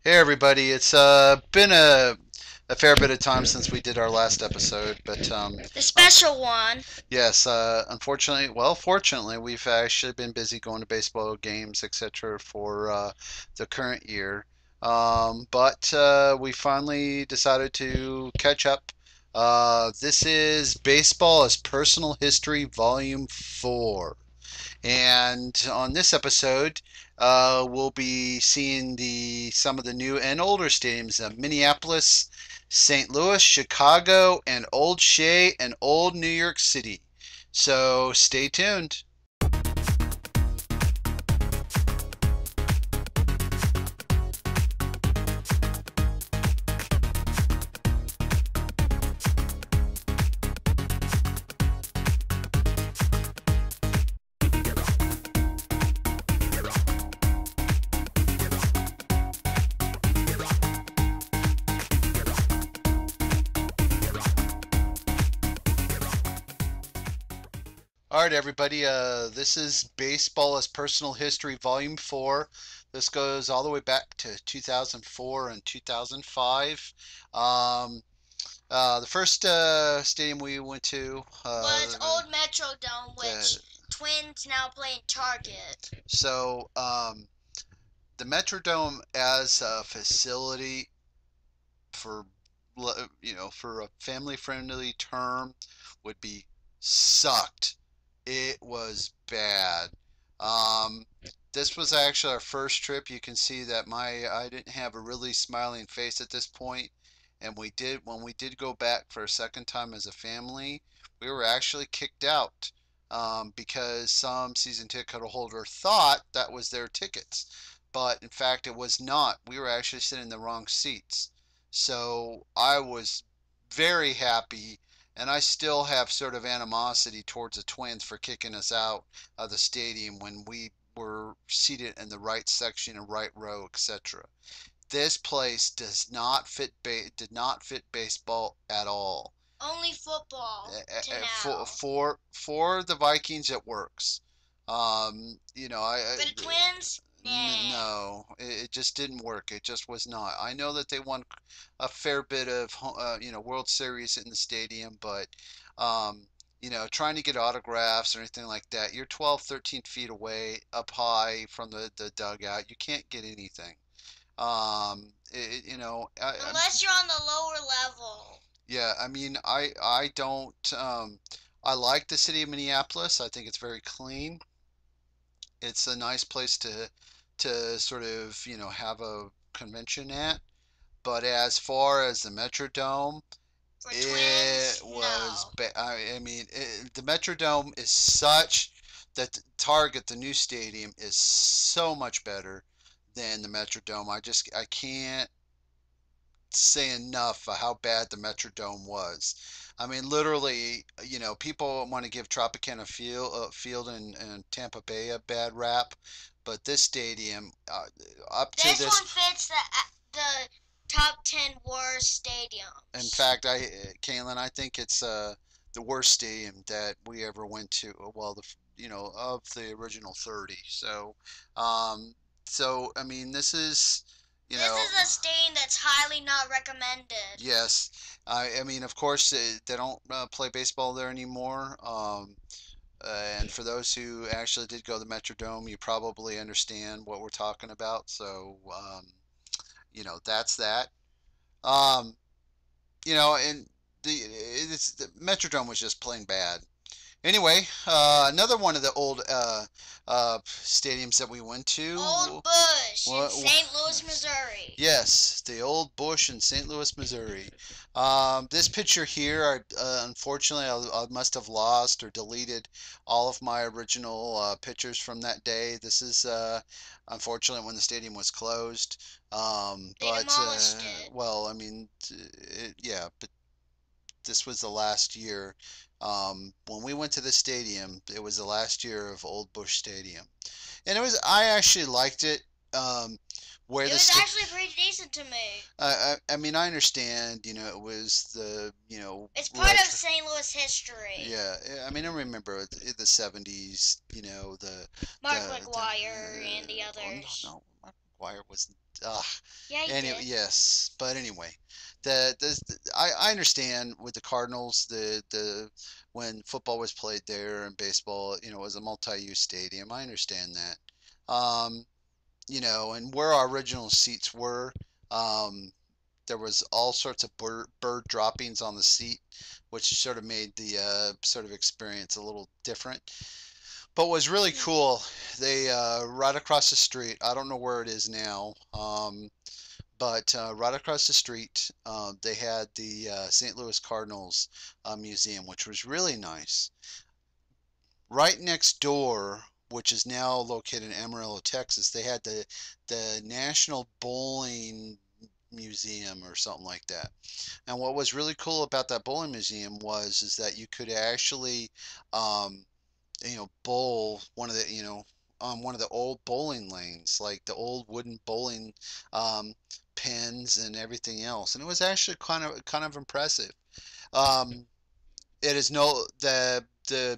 Hey everybody, it's been a fair bit of time since we did our last episode, but The um, special one. yes, unfortunately, well, fortunately, we've actually been busy going to baseball games, etc., for the current year. But we finally decided to catch up. This is Baseball as Personal History, Volume 4. And on this episode, we'll be seeing the some of the new and older stadiums of Minneapolis, St. Louis, Chicago, and Old Shea and Old New York City. So stay tuned. All right, everybody. This is Baseball as Personal History, Volume 4. This goes all the way back to 2004 and 2005. Um, the first stadium we went to, Was old Metrodome, the which Twins now play in Target. so the Metrodome as a facility for for a family friendly term would be sucked. It was bad. Um, this was actually our first trip. You can see that my I didn't have a really smiling face at this point, and we did when we did go back for a second time as a family, we were actually kicked out because some season ticket holder thought that was their tickets, but in fact it was not. We were actually sitting in the wrong seats. So I was very happy, and I still have sort of animosity towards the Twins for kicking us out of the stadium when we were seated in the right section and right row, etc. This place did not fit baseball at all. Only football to For now. the Vikings, it works. For the Twins, nah. No, it just didn't work. It just was not. I know that they won a fair bit of World Series in the stadium, but trying to get autographs or anything like that, you're 12, 13 feet away, up high from the dugout. You can't get anything. It, you know, I, Unless you're on the lower level. yeah, I mean, I don't. I like the city of Minneapolis. I think it's very clean. It's a nice place to sort of have a convention at. But as far as the Metrodome, For it Twins, was no. I mean, the Metrodome is such that Target, the new stadium, is so much better than the Metrodome. I can't say enough for how bad the Metrodome was. I mean, literally, people want to give Tropicana Field in Tampa Bay a bad rap, but this stadium, up to This this, one fits the top 10 worst in stadiums. fact, Kaylin, I think it's the worst stadium that we ever went to. Well, of the original 30. Um, I mean, this is, you This know, is a stadium that's highly not recommended. yes. I mean, of course, they don't play baseball there anymore. And for those who actually did go to the Metrodome, you probably understand what we're talking about. So, that's that. Um, and the Metrodome was just plain bad. Anyway, another one of the old stadiums that we went Old to. Busch in What? St. Louis, Missouri. Yes, the old Busch in St. Louis, Missouri. This picture here, unfortunately, I must have lost or deleted all of my original pictures from that day. This is unfortunately when the stadium was closed. They But demolished it. well, I mean, yeah, but this was the last year. When we went to the stadium, it was the last year of Old Busch Stadium, and I actually liked it. Where It the was sta actually pretty decent to me. I mean, I understand, it was It's part of retro. St. Louis history. Yeah, I mean, I remember the 70s, Mark McGuire and the oh, no, others. no, McGuire was. Uh, Yeah, he anyway, did. yes, but anyway, I understand with the Cardinals the when football was played there and baseball, it was a multi-use stadium. I understand that. And where our original seats were, um, there was all sorts of bird droppings on the seat, which sort of made the sort of experience a little different. But what was really Hmm. cool, they right across the street. I don't know where it is now, but right across the street, they had the St. Louis Cardinals museum, which was really nice. Right next door, which is now located in Amarillo, Texas, they had the National Bowling Museum or something like that. And what was really cool about that bowling museum was is that you could actually um, bowl one of the old bowling lanes, like the old wooden bowling um, pins and everything else, and it was actually kind of impressive. Um, it is no the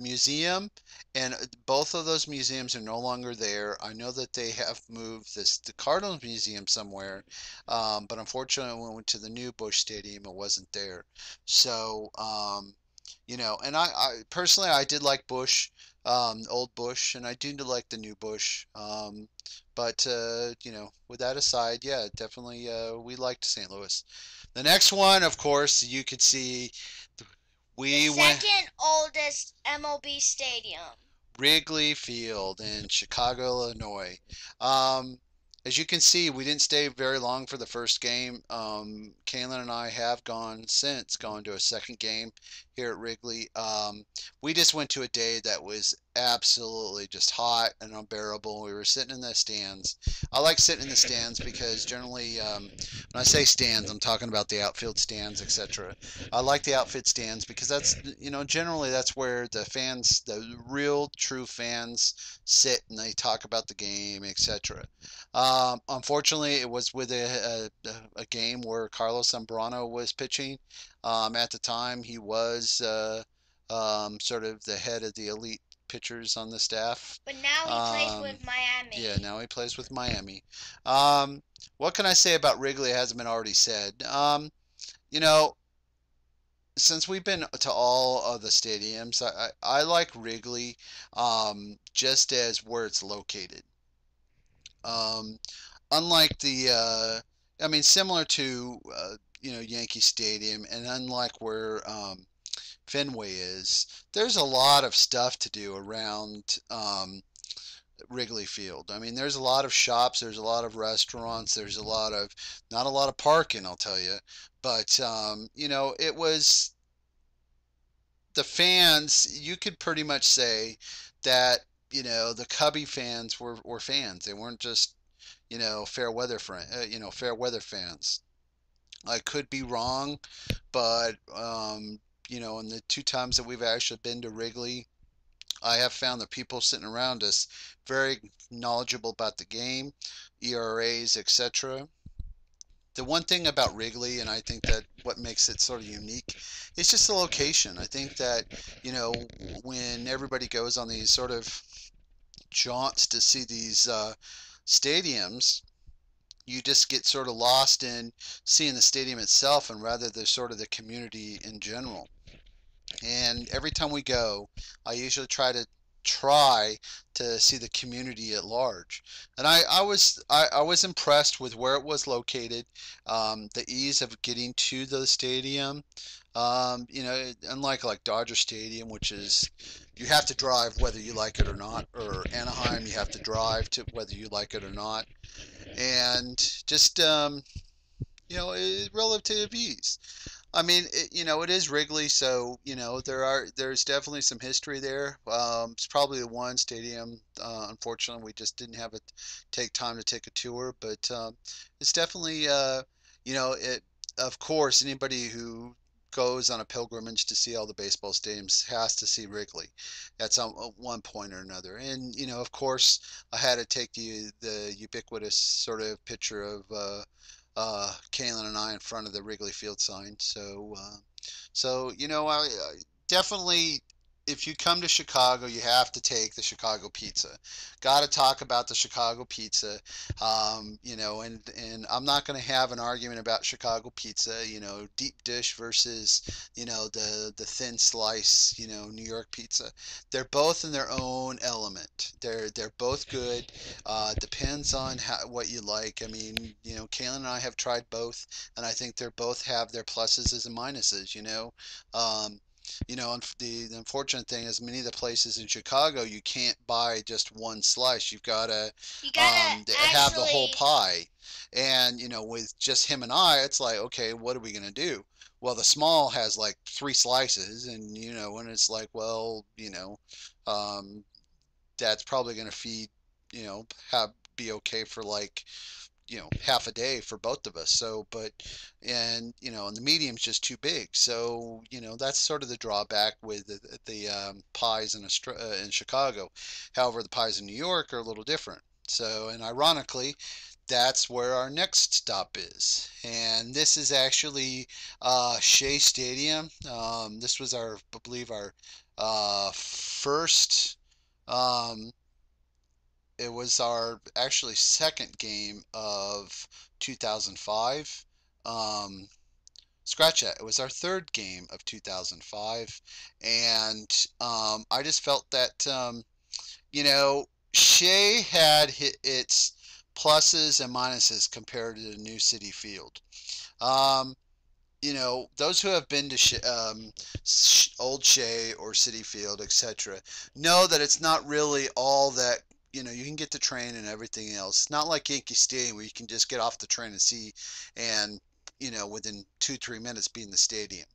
museum and both of those museums are no longer there. I know that they have moved the Cardinals Museum somewhere, but unfortunately when we went to the new Busch Stadium, it wasn't there. So and I personally I did like Busch, old Busch, and I do like the new Busch. But with that aside, yeah, definitely we liked St. Louis. The next one, of course, you could see The we went second oldest MLB stadium. Wrigley Field in Chicago, Illinois. Um, as you can see, we didn't stay very long for the first game. Kaylin and I have gone to a second game here at Wrigley. We just went to a day that was absolutely just hot and unbearable. We were sitting in the stands. I like sitting in the stands because generally, when I say stands, I'm talking about the outfield stands, etc. I like the outfit stands because generally that's where the real true fans sit and they talk about the game, etc. Unfortunately, it was with a game where Carlos Zambrano was pitching. At the time, he was sort of the head of the elite pitchers on the staff. But now he plays Um, with yeah, Miami. now he plays with Miami. Um, what can I say about Wrigley? It hasn't been already said. You know, since we've been to all of the stadiums, I like Wrigley just as where it's located. Um, unlike I mean, similar to Yankee Stadium, and unlike where Fenway is, there's a lot of stuff to do around Wrigley Field. I mean, there's a lot of shops, there's a lot of restaurants, there's not a lot of parking, I'll tell you, but it was the fans, you could pretty much say that, the Cubby fans were fans. They weren't just, fair weather fans. I could be wrong, but in the two times that we've actually been to Wrigley, I have found the people sitting around us very knowledgeable about the game, ERAs, etc. The one thing about Wrigley, and I think that what makes it sort of unique, is just the location. I think that, when everybody goes on these sort of jaunts to see these stadiums, you just get sort of lost in seeing the stadium itself and rather the sort of the community in general. And every time we go, I usually try to see the community at large. And I was impressed with where it was located, the ease of getting to the stadium. Unlike like Dodger Stadium, which is you have to drive whether you like it or not, or Anaheim, you have to drive to whether you like it or not, and just relative ease. I mean, it is Wrigley, so there's definitely some history there. It's probably the one stadium. Unfortunately, we just didn't have it take time to take a tour, but it's definitely it. Of course, anybody who goes on a pilgrimage to see all the baseball stadiums has to see Wrigley at one point or another. And of course, I had to take the ubiquitous sort of picture of Kaylin and I in front of the Wrigley Field sign. So I definitely. if you come to Chicago, you have to take the Chicago pizza. Got to talk about the Chicago pizza. And I'm not going to have an argument about Chicago pizza. Deep dish versus the thin slice. New York pizza. They're both in their own element. They're both good. Depends on what you like. I mean, Kaylin and I have tried both, and I think they're both have their pluses and minuses. Um, the unfortunate thing is many of the places in Chicago you can't buy just one slice. You've got to You gotta have the whole actually, pie. And with just him and I, it's like, okay, what are we gonna do? Well, the small has like three slices, and and it's like, well, um, that's probably gonna feed, have be okay for like half a day for both of us. So but and the medium's just too big. So that's sort of the drawback with the pies in Chicago. However, the pies in New York are a little different. So, and ironically, that's where our next stop is, and this is actually Shea Stadium. This was I believe our first um, it was our actually second game of 2005. Um, Scratch that. It was our third game of 2005, and I just felt that you know Shea had hit its pluses and minuses compared to the new City Field. Um, those who have been to Old Shea or City Field, etc., know that it's not really all that. You can get the train and everything else. It's not like Yankee Stadium where you can just get off the train and see, and within 2-3 minutes be in the stadium.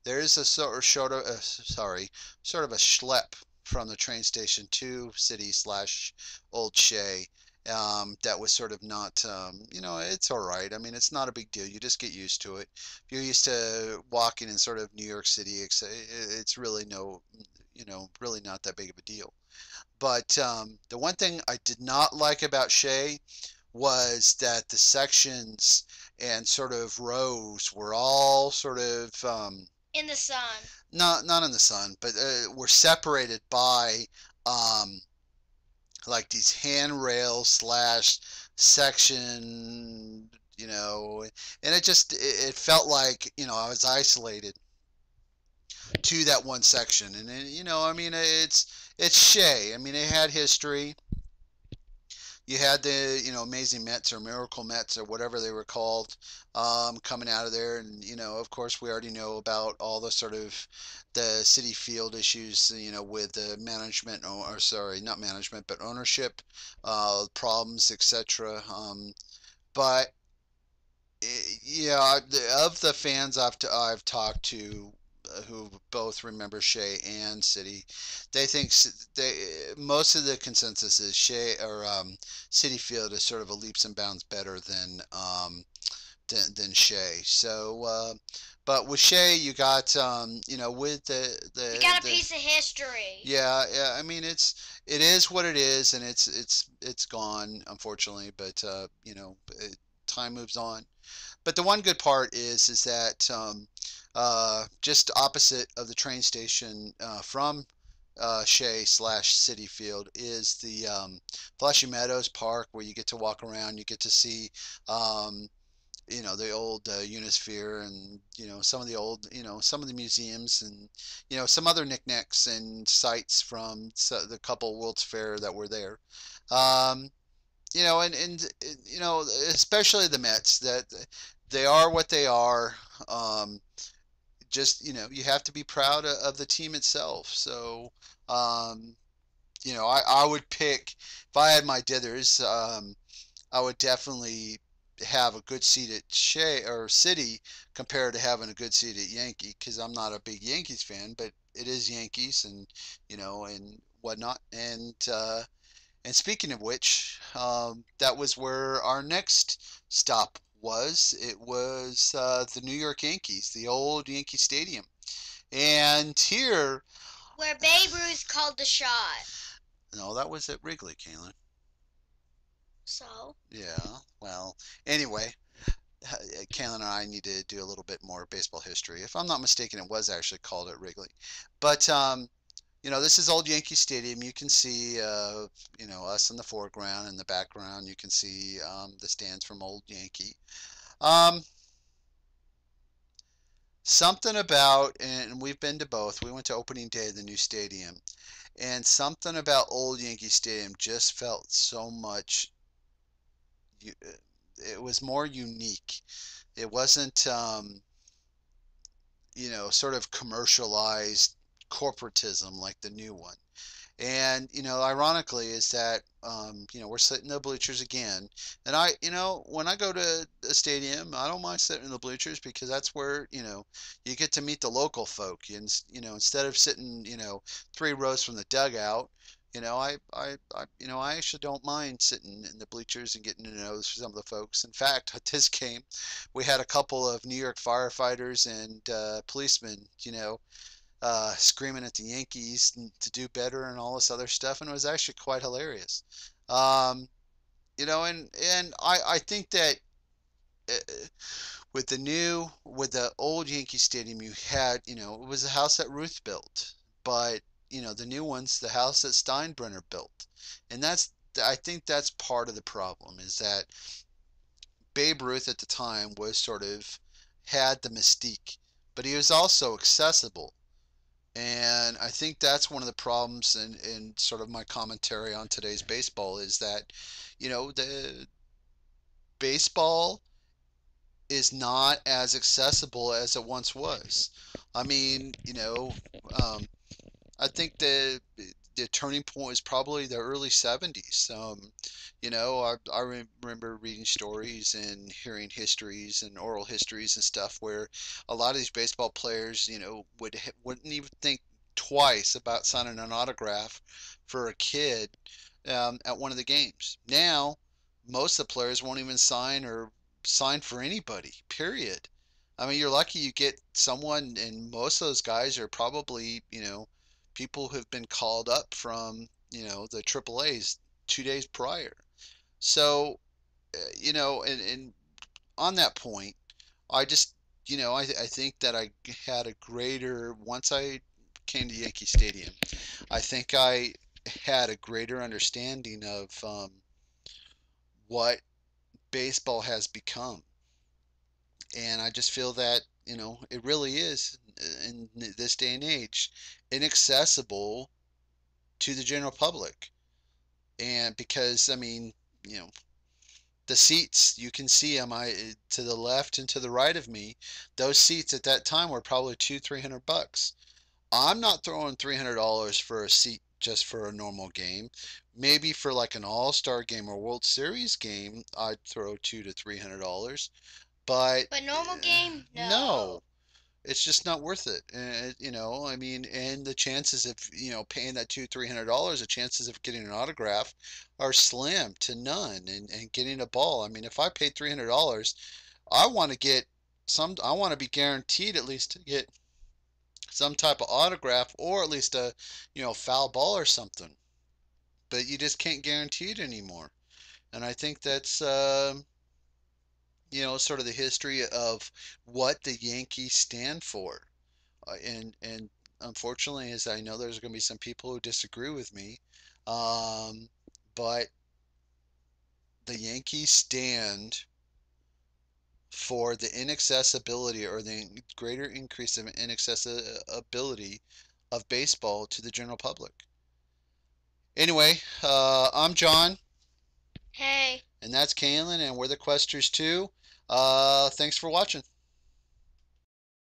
There is a sort of a schlep from the train station to City slash Old Shea. That was sort of not, it's all right. I mean, it's not a big deal. You just get used to it. If you're used to walking in sort of New York City, it's really really not that big of a deal. But the one thing I did not like about Shea was that the sections and sort of rows were all sort of in the sun. not in the sun, but were separated by um, like these handrails slash section, and it felt like I was isolated to that one section, and I mean it's Shea. I mean it had history. You had the amazing Mets or miracle Mets or whatever they were called coming out of there, and of course we already know about all the sort of the City Field issues, with the management or sorry, not management but ownership problems, etc. But yeah, of the fans I've talked to who both remember Shea and City, they think most of the consensus is Shea or City Field is sort of a leaps and bounds better than Shea. So, but with Shea, you got with You got a the piece of history. yeah, yeah. I mean, it is what it is, and it's gone unfortunately. But time moves on. But the one good part is that just opposite of the train station from Shea slash City Field is the Flashy Meadows Park, where you get to walk around. You get to see um, the old Unisphere, and some of the old some of the museums, and some other knickknacks and sites from the couple World's Fair that were there. Um, and especially the Mets, that they are what they are. Um, just you have to be proud of the team itself. So um, I would pick if I had my dithers. I would definitely have a good seat at Shea or City compared to having a good seat at Yankee, because I'm not a big Yankees fan, but it is Yankees, and and whatnot. And speaking of which, that was where our next stop was. It was the New York Yankees, the old Yankee Stadium. And here, Where Babe Ruth called the shot. no, that was at Wrigley, Kaylin. So, Yeah, well, anyway, Kaylin and I need to do a little bit more baseball history. If I'm not mistaken, it was actually called at Wrigley. But This is old Yankee Stadium. You can see, us in the foreground. In the background, you can see the stands from old Yankee. Um, Something about, and we've been to both. We went to opening day of the new stadium, and something about old Yankee Stadium just felt so much. It was more unique. It wasn't, sort of commercialized corporatism like the new one. And, ironically, is that, we're sitting in the bleachers again. And when I go to a stadium, I don't mind sitting in the bleachers because that's where, you get to meet the local folk. And, instead of sitting, 3 rows from the dugout, I actually don't mind sitting in the bleachers and getting to know some of the folks. In fact, at this game, we had a couple of New York firefighters and policemen, screaming at the Yankees to do better and all this other stuff, and it was actually quite hilarious. Um, and I think that uh, with the old Yankee Stadium, you had, it was a house that Ruth built, but the new one's the house that Steinbrenner built, and I think that's part of the problem is that Babe Ruth at the time was sort of had the mystique, but he was also accessible. And I think that's one of the problems in sort of my commentary on today's baseball is that, the baseball is not as accessible as it once was. I mean, um, I think the turning point was probably the early 70s. I remember reading stories and hearing histories and oral histories and stuff where a lot of these baseball players, wouldn't even think twice about signing an autograph for a kid at one of the games. Now, most of the players won't even sign for anybody, period. I mean, you're lucky you get someone, and most of those guys are probably, people who've been called up from, the Triple A's 2 days prior. So, and on that point, I just, I think that I had a greater, once I came to Yankee Stadium, I think I had a greater understanding of what baseball has become. And I just feel that, it really is in this day and age inaccessible to the general public. And because, I mean, you know, the seats, you can see them to the left and to the right of me. Those seats at that time were probably 300 bucks. I'm not throwing $300 for a seat just for a normal game. Maybe for like an all-star game or World Series game, I'd throw $200 to $300. But But normal game, no, no. it's just not worth it. And, I mean, and the chances of, paying that $300, the chances of getting an autograph are slim to none. And getting a ball, I mean, if I paid $300, I want to get I want to be guaranteed at least to get some type of autograph or at least a, foul ball or something. But you just can't guarantee it anymore. And I think that's, sort of the history of what the Yankees stand for. And unfortunately, as I know, there's going to be some people who disagree with me, um, but the Yankees stand for the inaccessibility or the greater increase of inaccessibility of baseball to the general public. Anyway, I'm John, Hey. and that's Kaylin, and we're the Questers too. Thanks for watching.